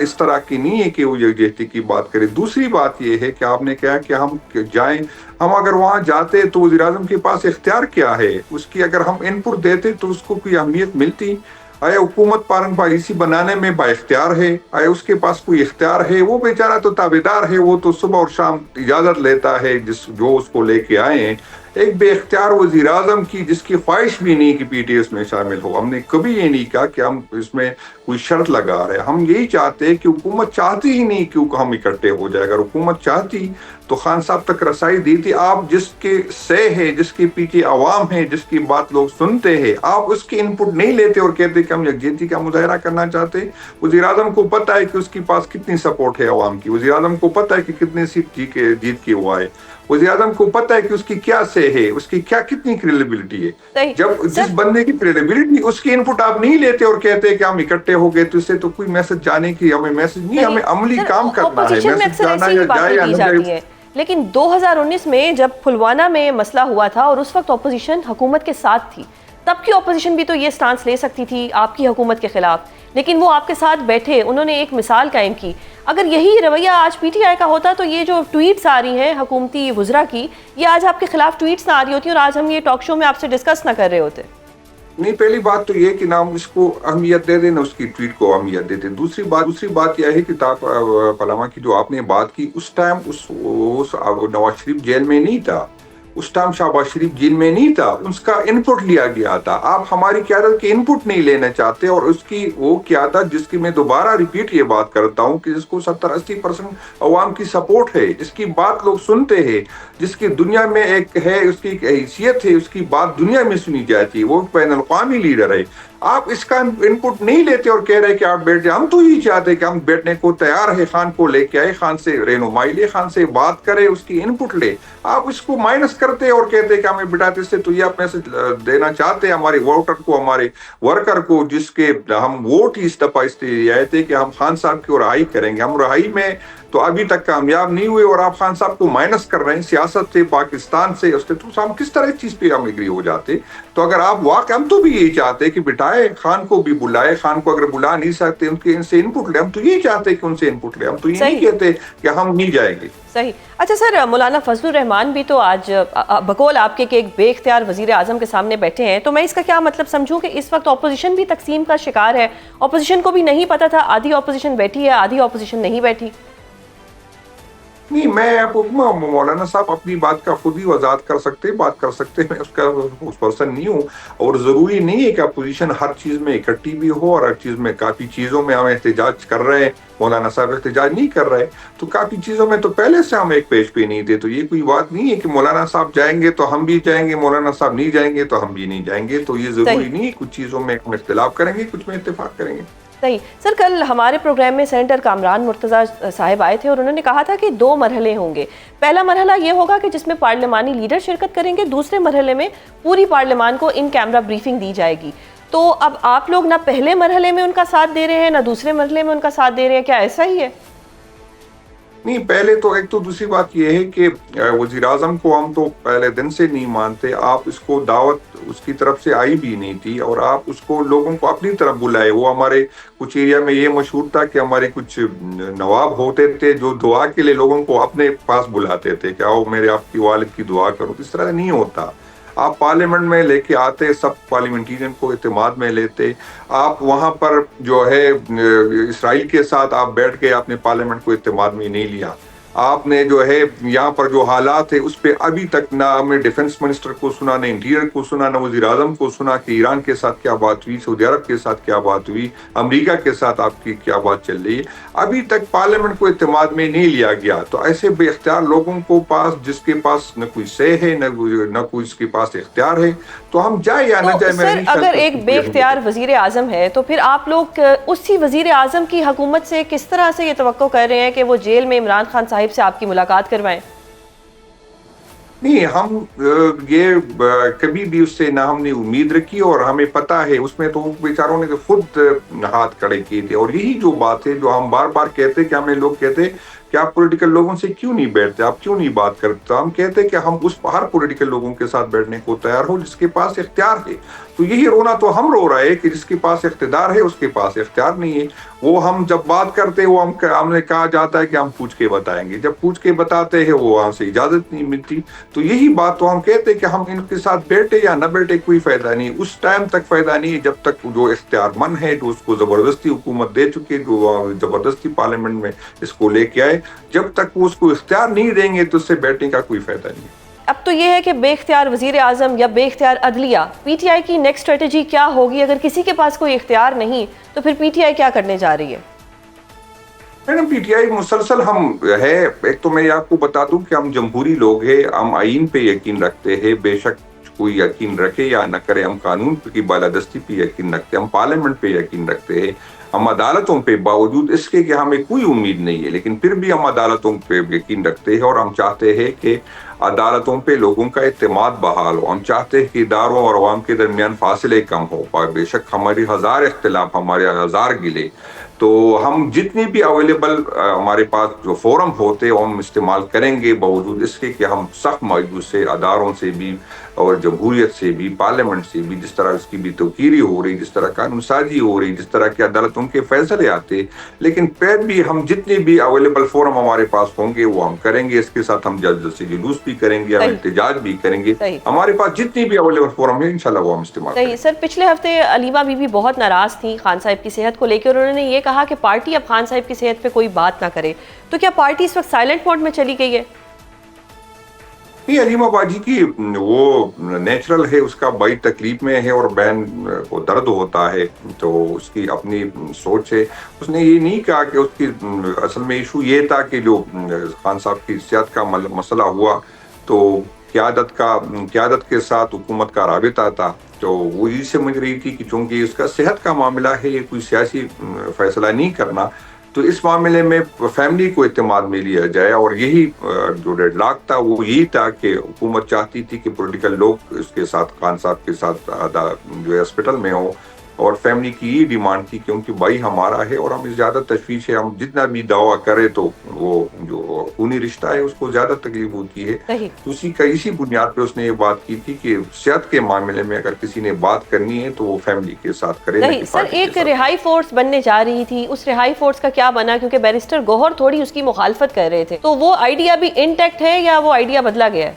اس طرح کی نہیں ہے کہ وہ یکجہتی کی بات کرے۔ دوسری بات یہ ہے کہ آپ نے کہا کہ ہم جائیں، ہم اگر وہاں جاتے تو وزیر اعظم کے پاس اختیار کیا ہے؟ اس کی اگر ہم ان پٹ دیتے تو اس کو کوئی اہمیت ملتی؟ آیا حکومت پارن پالیسی بنانے میں با اختیار ہے؟ آیا اس کے پاس کوئی اختیار ہے؟ وہ بیچارہ تو تابعدار ہے، وہ تو صبح اور شام اجازت لیتا ہے جو اس کو لے کے آئے ہیں۔ ایک بے اختیار وزیر اعظم کی جس کی خواہش بھی نہیں کہ پی ٹی ایس میں شامل ہو، ہم نے کبھی یہ نہیں کہا کہ ہم اس میں کوئی شرط لگا رہے ہیں، ہم یہی چاہتے ہیں کہ حکومت چاہتی ہی نہیں کہ ہم اکٹھے ہو جائے۔ اگر حکومت چاہتی تو خان صاحب تک رسائی دی تھی۔ آپ جس کے سے ہے، جس کے پیچھے عوام ہے، جس کی بات لوگ سنتے ہیں، آپ اس کی ان پٹ نہیں لیتے اور کہتے کہ ہم یکجہتی کا مظاہرہ کرنا چاہتے۔ وزیر اعظم کو پتہ ہے کہ اس کے پاس کتنی سپورٹ ہے عوام کی، وزیر اعظم کو پتہ ہے کہ کتنے سیٹ جیت کے ہوا ہے، وزیر اعظم کو پتہ ہے کہ اس کی کیا سے ہے، اس کی کتنی کریڈیبلٹی ہے۔ جب جس بندے کی کریڈیبلٹی، اس کی ان پٹ آپ نہیں لیتے اور کہتے کہ ہم اکٹھے ہو گئے، تو اس سے تو کوئی میسج جانے کی، ہمیں میسج نہیں، ہمیں عملی کام کرنا ہے۔ میسج جانا یا جائے یا نہ جائے۔ لیکن 2019 میں جب پھلوانہ میں مسئلہ ہوا تھا اور اس وقت اپوزیشن حکومت کے ساتھ تھی، تب کی اپوزیشن بھی تو یہ سٹانس لے سکتی تھی آپ کی حکومت کے خلاف، لیکن وہ آپ کے ساتھ بیٹھے، انہوں نے ایک مثال قائم کی۔ اگر یہی رویہ آج پی ٹی آئی کا ہوتا تو یہ جو ٹویٹس آ رہی ہیں حکومتی وزراء کی، یہ آج آپ کے خلاف ٹویٹس نہ آ رہی ہوتی اور آج ہم یہ ٹاک شو میں آپ سے ڈسکس نہ کر رہے ہوتے۔ نہیں، پہلی بات تو یہ کہ نہ ہم اس کو اہمیت دے دیں، نہ اس کی ٹویٹ کو اہمیت دیتے۔ دوسری بات یہ ہے کہ پارلما کی جو آپ نے بات کی، اس ٹائم نواز شریف جیل میں نہیں تھا، اس ٹائم شہباز شریف جیل میں نہیں تھا، اس کا ان پٹ لیا گیا تھا۔ آپ ہماری قیادت کے ان پٹ نہیں لینا چاہتے، اور اس کی وہ قیادت جس کی میں دوبارہ ریپیٹ یہ بات کرتا ہوں کہ جس کو 70-80% عوام کی سپورٹ ہے، جس کی بات لوگ سنتے ہیں، جس کی دنیا میں ایک ہے، اس کی حیثیت ہے، اس کی بات دنیا میں سنی جاتی ہے، وہ بین الاقوامی لیڈر ہے۔ آپ اس کا ان پٹ نہیں لیتے اور کہہ رہے کہ آپ بیٹھ جائیں۔ ہم تو یہی چاہتے کہ ہم بیٹھنے کو تیار ہے، خان کو لے کے آئے، خان سے رہنمائی لے، خان سے بات کرے، اس کی ان پٹ لے۔ آپ اس کو مائنس کرتے اور کہتے کہ ہمیں بٹاتے سے، تو یہ آپ میسج دینا چاہتے ہیں ہمارے ووٹر کو، ہمارے ورکر کو، جس کے ہم ووٹ ہی اس دفعہ اس لیے آئے تھے کہ ہم خان صاحب کی رہائی کریں گے۔ ہم رہائی میں تو ابھی تک کامیاب نہیں ہوئے، اور آپ خان صاحب کو مائنس کر رہے ہیں سیاست سے، پاکستان سے، اس سے تو ہم کس طرح اس چیز پہ ہم اگری ہو جاتے؟ تو اگر آپ واقع، ہم تو بھی یہی چاہتے کہ بٹائے، خان کو بھی بلائے، خان کو اگر بلا نہیں سکتے ان سے ان پٹ لے، ہم تو یہی چاہتے کہ ان سے ان پٹ لے، ہم تو یہ نہیں کہتے کہ ہم نہیں جائیں گے۔ صحیح۔ اچھا سر، مولانا فضل الرحمان بھی تو آج بقول آپ کے کہ ایک بے اختیار وزیر اعظم کے سامنے بیٹھے ہیں، تو میں اس کا کیا مطلب سمجھوں کہ اس وقت اپوزیشن بھی تقسیم کا شکار ہے؟ اپوزیشن کو بھی نہیں پتا تھا، آدھی اپوزیشن بیٹھی ہے، آدھی اپوزیشن نہیں بیٹھی۔ نہیں، میں مولانا صاحب اپنی بات کا خود ہی وضاحت کر سکتے، بات کر سکتے، میں اس پرسن نہیں ہوں، اور ضروری نہیں ہے کہ اپوزیشن ہر چیز میں اکٹھی بھی ہو، اور ہر چیز میں کافی چیزوں میں ہم احتجاج کر رہے ہیں۔ مولانا صاحب احتجاج نہیں کر رہے، تو کافی چیزوں میں تو پہلے سے ہم ایک پیج پہ نہیں تھے، تو یہ کوئی بات نہیں ہے کہ مولانا صاحب جائیں گے تو ہم بھی جائیں گے، مولانا صاحب نہیں جائیں گے تو ہم بھی نہیں جائیں گے۔ تو یہ ضروری نہیں ہے، کچھ چیزوں میں ہم اختلاف کریں گے، کچھ میں اتفاق کریں گے۔ صحیح۔ سر، کل ہمارے پروگرام میں سینیٹر کامران مرتضیٰ صاحب آئے تھے اور انہوں نے کہا تھا کہ 2 مرحلے ہوں گے۔ پہلا مرحلہ یہ ہوگا کہ جس میں پارلیمانی لیڈر شرکت کریں گے، دوسرے مرحلے میں پوری پارلیمان کو ان کیمرہ بریفنگ دی جائے گی۔ تو اب آپ لوگ نہ پہلے مرحلے میں ان کا ساتھ دے رہے ہیں، نہ دوسرے مرحلے میں ان کا ساتھ دے رہے ہیں، کیا ایسا ہی ہے؟ نہیں، پہلے تو ایک تو دوسری بات یہ ہے کہ وزیر اعظم کو ہم تو پہلے دن سے نہیں مانتے۔ آپ اس کو دعوت اس کی طرف سے آئی بھی نہیں تھی، اور آپ اس کو لوگوں کو اپنی طرف بلائے۔ وہ ہمارے کچھ ایریا میں یہ مشہور تھا کہ ہمارے کچھ نواب ہوتے تھے جو دعا کے لیے لوگوں کو اپنے پاس بلاتے تھے کہ آؤ میرے آپ کی والد کی دعا کرو۔ اس طرح نہیں ہوتا۔ آپ پارلیمنٹ میں لے کے آتے، سب پارلیمنٹیرین کو اعتماد میں لیتے۔ آپ وہاں پر جو ہے اسرائیل کے ساتھ آپ بیٹھ کے آپ نے پارلیمنٹ کو اعتماد میں نہیں لیا۔ آپ نے جو ہے یہاں پر جو حالات ہے اس پہ ابھی تک نہ ہم نے ڈیفنس منسٹر کو سنا، نہ انٹیریئر کو سنا، نہ وزیر اعظم کو سنا کہ ایران کے ساتھ کیا بات ہوئی، سعودی عرب کے ساتھ کیا بات ہوئی، امریکہ کے ساتھ آپ کی کیا بات چل رہی ہے۔ ابھی تک پارلیمنٹ کو اعتماد میں نہیں لیا گیا۔ تو ایسے بے اختیار لوگوں کو پاس، جس کے پاس نہ کوئی سے ہے، نہ کوئی اس کے پاس اختیار ہے، تو ہم جائے یا نہ جائے۔ سر، اگر ایک بے اختیار وزیر اعظم ہے تو پھر آپ لوگ اسی وزیر اعظم کی حکومت سے کس طرح سے یہ توقع کر رہے ہیں کہ وہ جیل میں عمران خان صاحب سے آپ کی ملاقات کروائیں؟ نہیں، ہم یہ کبھی بھی اس سے نہ ہم نے امید رکھی، اور ہمیں پتا ہے اس میں تو بیچاروں نے تو خود ہاتھ کھڑے کیے تھے. اور یہی جو بات ہے جو ہم بار بار کہتے کہ ہمیں لوگ کہتے کہ آپ پولیٹیکل لوگوں سے کیوں نہیں بیٹھتے، آپ کیوں نہیں بات کرتے. تو ہم کہتے کہ ہم اس ہر پولیٹیکل لوگوں کے ساتھ بیٹھنے کو تیار ہو جس کے پاس اختیار ہے. تو یہی رونا تو ہم رو رہے ہیں کہ جس کے پاس اقتدار ہے اس کے پاس اختیار نہیں ہے. وہ ہم جب بات کرتے وہ ہم نے کہا جاتا ہے کہ ہم پوچھ کے بتائیں گے، جب پوچھ کے بتاتے ہیں وہ وہاں سے اجازت نہیں ملتی. تو یہی بات تو ہم کہتے کہ ہم ان کے ساتھ بیٹھے یا نہ بیٹھے کوئی فائدہ نہیں. اس ٹائم تک فائدہ نہیں جب تک جو اختیار مند ہے، جو اس کو زبردستی حکومت دے چکے، جو زبردستی پارلیمنٹ میں اس کو لے کے آئے، جب تک وہ اس کو اختیار نہیں دیں گے تو اس سے بیٹھنے کا کوئی فائدہ نہیں. اب تو یہ ہے کہ بے اختیار وزیر اعظم یا بے اختیار عدلیہ، پی ٹی آئی کی نیکسٹ اسٹریٹجی کیا ہوگی؟ اگر کسی کے پاس کوئی اختیار نہیں تو پھر پی ٹی آئی کیا کرنے جا رہی ہے؟ میڈم، پی ٹی آئی مسلسل ہم ہے. ایک تو میں آپ کو بتا دوں کہ ہم جمہوری لوگ ہیں، ہم آئین پہ یقین رکھتے ہیں، بے شک کوئی یقین رکھے یا نہ کرے، ہم قانون کی بالادستی پہ یقین رکھتے ہیں، ہم پارلیمنٹ پہ یقین رکھتے ہیں، ہم عدالتوں پہ باوجود اس کے کہ ہمیں کوئی امید نہیں ہے لیکن پھر بھی ہم عدالتوں پہ یقین رکھتے ہیں. اور ہم چاہتے ہیں کہ عدالتوں پہ لوگوں کا اعتماد بحال ہو. ہم چاہتے ہیں کہ اداروں اور عوام کے درمیان فاصلے کم ہو. بے شک ہماری ہزار اختلاف، ہمارے ہزار گلے، تو ہم جتنی بھی اویلیبل ہمارے پاس جو فورم ہوتے وہ ہم استعمال کریں گے، باوجود اس کے کہ ہم سخت مایوس سے اداروں سے بھی اور جمہوریت سے بھی، پارلیمنٹ سے بھی، جس طرح اس کی بھی توقیری ہو رہی، جس طرح قانون سازی ہو رہی، جس طرح کی عدالتوں کے فیصلے آتے. لیکن پھر بھی ہم جتنے بھی اویلیبل فورم ہمارے پاس ہوں گے وہ ہم کریں گے. اس کے ساتھ ہم جلد سے جلوس بھی کریں گے، ہم احتجاج بھی کریں گے. ہمارے پاس جتنی بھی اویلیبل فورم ہے انشاءاللہ وہ ہم استعمال کریں گے. سر، پچھلے ہفتے علیمہ بی بی بہت ناراض تھیں خان صاحب کی صحت کو لے کے، اور انہوں نے یہ کہا کہ پارٹی اب خان صاحب کی صحت پہ کوئی بات نہ کرے. تو کیا پارٹی اس وقت سائلنٹ موڈ میں چلی گئی ہے؟ نہیں، علیمہ باجی کی وہ نیچرل ہے، اس کا بھائی تکلیف میں ہے اور بہن کو درد ہوتا ہے، تو اس کی اپنی سوچ ہے. اس نے یہ نہیں کہا کہ اس کی اصل میں ایشو یہ تھا کہ جو خان صاحب کی صحت کا مسئلہ ہوا تو قیادت کے ساتھ حکومت کا رابطہ تھا، تو وہ یہ سمجھ رہی تھی کہ چونکہ اس کا صحت کا معاملہ ہے، یہ کوئی سیاسی فیصلہ نہیں کرنا، تو اس معاملے میں فیملی کو اعتماد میں لیا جائے. اور یہی جو ڈیڈ لاک تھا وہ یہی تھا کہ حکومت چاہتی تھی کہ پولیٹیکل لوگ اس کے ساتھ، خان صاحب کے ساتھ جو ہے ہاسپٹل میں ہو، اور فیملی کی یہ ڈیمانڈ تھی کیونکہ بھائی ہمارا ہے اور ہمیں زیادہ تشویش ہے، ہم جتنا بھی دعویٰ کرے تو وہ جو خونی رشتہ ہے اس کو زیادہ تکلیف ہوتی ہے. تو اسی بنیاد پہ اس نے یہ بات کی تھی کہ صحت کے معاملے میں اگر کسی نے بات کرنی ہے تو وہ فیملی کے ساتھ کرے. سر، ایک رہائی فورس بننے جا رہی تھی، اس رہائی فورس کا کیا بنا؟ کیونکہ بیرسٹر گوہر تھوڑی اس کی مخالفت کر رہے تھے، تو وہ آئیڈیا بھی انٹیکٹ ہے یا وہ آئیڈیا بدلا گیا ہے؟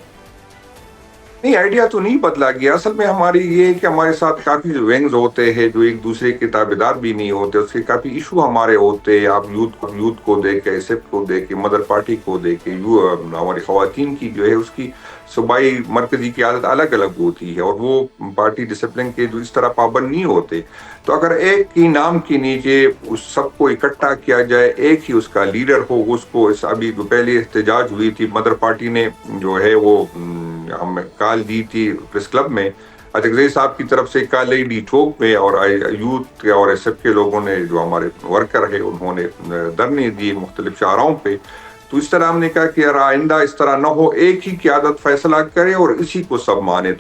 نہیں، آئیڈیا تو نہیں بدلا گیا. اصل میں ہماری یہ ہے کہ ہمارے ساتھ کافی ونگز ہوتے ہیں جو ایک دوسرے کے تابعدار بھی نہیں ہوتے. اس کے کافی ایشو ہمارے ہوتے ہیں. آپ یوتھ کو دیکھ کے، ایس ایف کو دیکھ کے، مدر پارٹی کو دیکھ کے، ہماری خواتین کی جو ہے اس کی صوبائی مرکزی قیادت الگ الگ ہوتی ہے اور وہ پارٹی ڈسپلن کے جو اس طرح پابند نہیں ہوتے. تو اگر ایک ہی نام کے نیچے اس سب کو اکٹھا کیا جائے، ایک ہی اس کا لیڈر ہو، اس کو ابھی جو پہلے احتجاج ہوئی تھی، مدر پارٹی نے جو ہے وہ ہم کال دی تھی پریس کلب میں، اجگزئی صاحب کی طرف سے کال لی ڈی ٹھوک میں، اور یوتھ اور ایس ایف کے لوگوں نے، جو ہمارے ورکر ہیں، انہوں نے دھرنے دیے مختلف شاہراہوں پہ. تو اس طرح ہم نے کہا کہ یار آئندہ اس طرح نہ ہو، ایک ہی قیادت فیصلہ کرے اور اسی کو سب مانے. تو